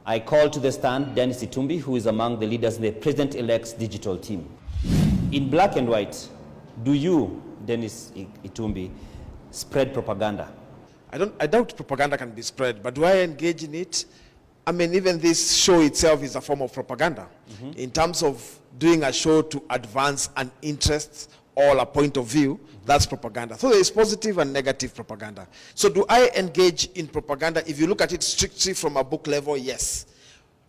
I call to the stand Dennis Itumbi, who is among the leaders in the President-elect's digital team. In black and white, do you, Dennis Itumbi, spread propaganda? I doubt propaganda can be spread, but do I engage in it? I mean, even this show itself is a form of propaganda. In terms of doing a show to advance an interest or a point of view, that's propaganda. So there is positive and negative propaganda. So do I engage in propaganda? If you look at it strictly from a book level, yes.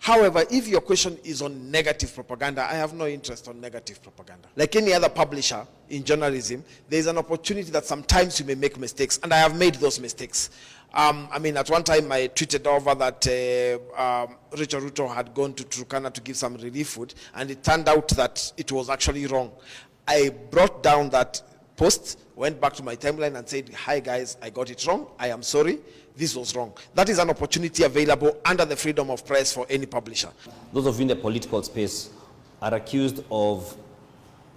However, if your question is on negative propaganda, I have no interest on negative propaganda. Like any other publisher in journalism, there is an opportunity that sometimes you may make mistakes, and I have made those mistakes. I mean, at one time I tweeted over that Richard Ruto had gone to Turkana to give some relief food, and it turned out that it was actually wrong. I brought down that post, went back to my timeline and said, hi guys, I got it wrong, I am sorry, this was wrong. That is an opportunity available under the freedom of press for any publisher. Those of you in the political space are accused of,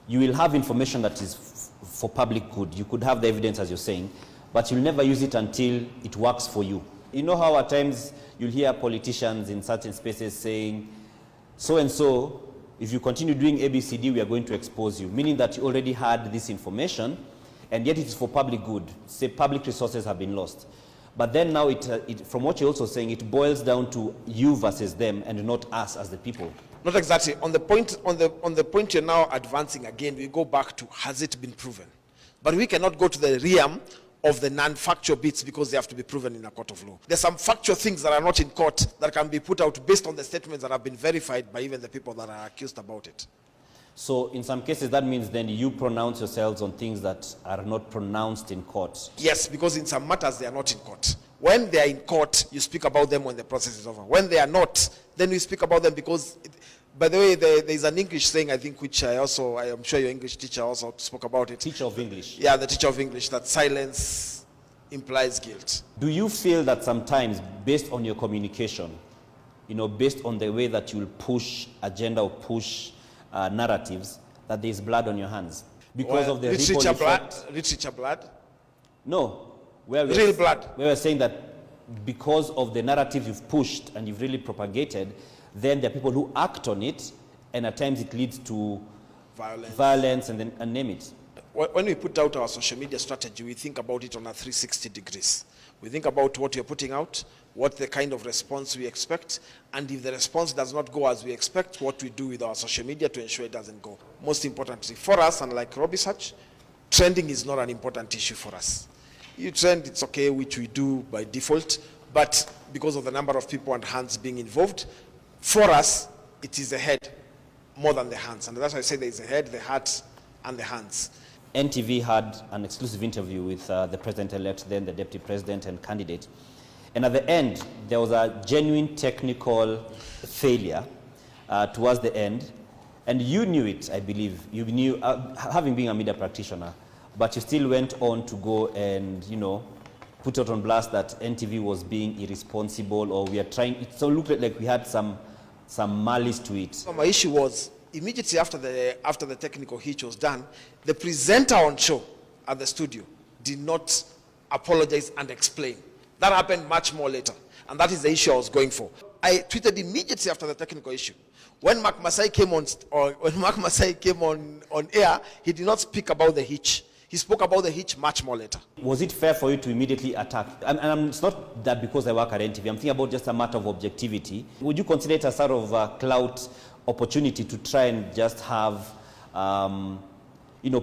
you will have information that is for public good. You could have the evidence, as you're saying, but you'll never use it until it works for you. You know how at times you'll hear politicians in certain spaces saying, so-and-so, if you continue doing ABCD, we are going to expose you, meaning that you already had this information, and yet it is for public good. Say public resources have been lost. But then now, from what you're also saying, it boils down to you versus them and not us as the people. Not exactly. On the point you're now advancing again, we go back to, has it been proven? But we cannot go to the realm of the non-factual bits because they have to be proven in a court of law. There's some factual things that are not in court that can be put out based on the statements that have been verified by even the people that are accused about it. So in some cases, that means then you pronounce yourselves on things that are not pronounced in court. Yes, because in some matters they are not in court. When they are in court, you speak about them when the process is over. When they are not, then we speak about them because, by the way, there is an English saying, I think, which I am sure your English teacher also spoke about it. Teacher of English. Yeah, the teacher of English, that silence implies guilt. Do you feel that sometimes, based on your communication, based on the way that you'll push agenda or push narratives, that there's blood on your hands? Because of the ripple effect? Literature blood? No. Real blood. We were saying that because of the narrative you've pushed and you've really propagated, then there are people who act on it, and at times it leads to violence and name it. When we put out our social media strategy, we think about it on a 360 degrees. We think about what you're putting out, what the kind of response we expect, and if the response does not go as we expect, what we do with our social media to ensure it doesn't go. Most importantly, for us, unlike Research, trending is not an important issue for us. You trend, it's okay, which we do by default, but because of the number of people and hands being involved, for us, it is the head more than the hands. And that's why I say there is the head, the heart, and the hands. NTV had an exclusive interview with the president-elect, then the deputy president and candidate. And at the end, there was a genuine technical failure towards the end. And you knew it, I believe. You knew, having been a media practitioner, but you still went on to go and, put it on blast that NTV was being irresponsible, or we are trying. It so looked like we had some malice to it. So my issue was, immediately after the technical hitch was done, the presenter on show at the studio did not apologize and explain. That happened much more later, and that is the issue I was going for. I tweeted immediately after the technical issue. When Mark Masai came on air, he did not speak about the hitch. He spoke about the hitch much more later. Was it fair for you to immediately attack? It's not that because I work at NTV. I'm thinking about just a matter of objectivity. Would you consider it a sort of clout opportunity to try and just have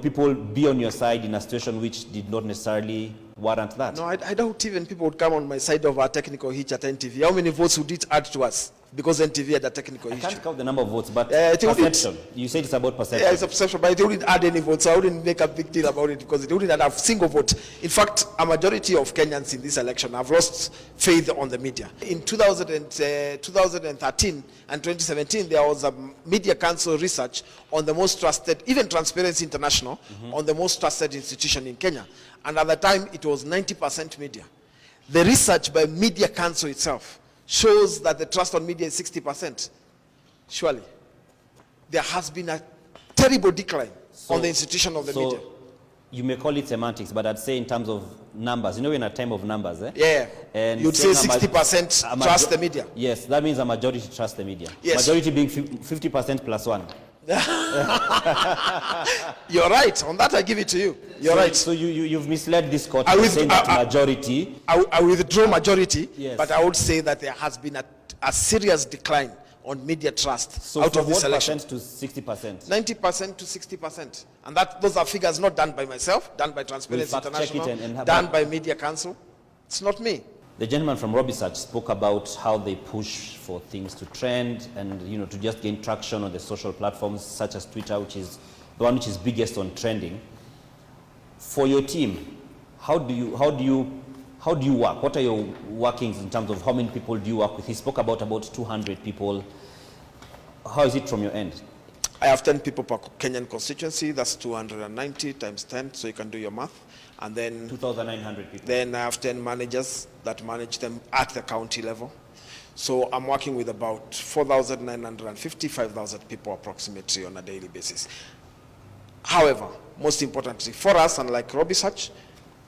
people be on your side in a situation which did not necessarily warrant that? No, I doubt even people would come on my side of our technical hitch at NTV. How many votes would it add to us? Because NTV had a technical issue. I can't count the number of votes, but perception. You said it's about perception. Yeah, it's a perception, but it wouldn't add any votes. So I wouldn't make a big deal about it because it wouldn't add a single vote. In fact, a majority of Kenyans in this election have lost faith on the media. In 2013 and 2017, there was a media council research on the most trusted, even Transparency International, on the most trusted institution in Kenya. And at the time, it was 90% media. The research by Media Council itself shows that the trust on media is 60%. Surely, there has been a terrible decline on the institution of the media. You may call it semantics, but I'd say in terms of numbers. You know, we're in a time of numbers, eh? Yeah. And You'd say saying 60% trust the media. Yes, that means a majority trust the media. Yes. Majority being 50% plus one. You're right. On that, I give it to you. You're right. So you've misled this court I by with- saying that majority. I withdraw majority, Yes. but I would say that there has been a serious decline on media trust So out from of this what election. percent to 60%? 90% to 60%. And those are figures not done by myself, done by Transparency We'll fact check it International, and have done a- by Media Council. It's not me. The gentleman from Research spoke about how they push for things to trend and, you know, to just gain traction on the social platforms such as Twitter, which is the one which is biggest on trending. For your team, how do you work? What are your workings in terms of how many people do you work with? He spoke about 200 people. How is it from your end? I have 10 people per Kenyan constituency. That's 290 times 10, so you can do your math. And then 2,900 people. Then I have 10 managers that manage them at the county level. So I'm working with about 4,950, 5,000 people approximately on a daily basis. However, most importantly for us, unlike Research,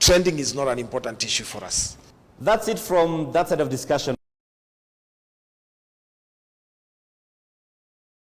trending is not an important issue for us. That's it from that side of discussion.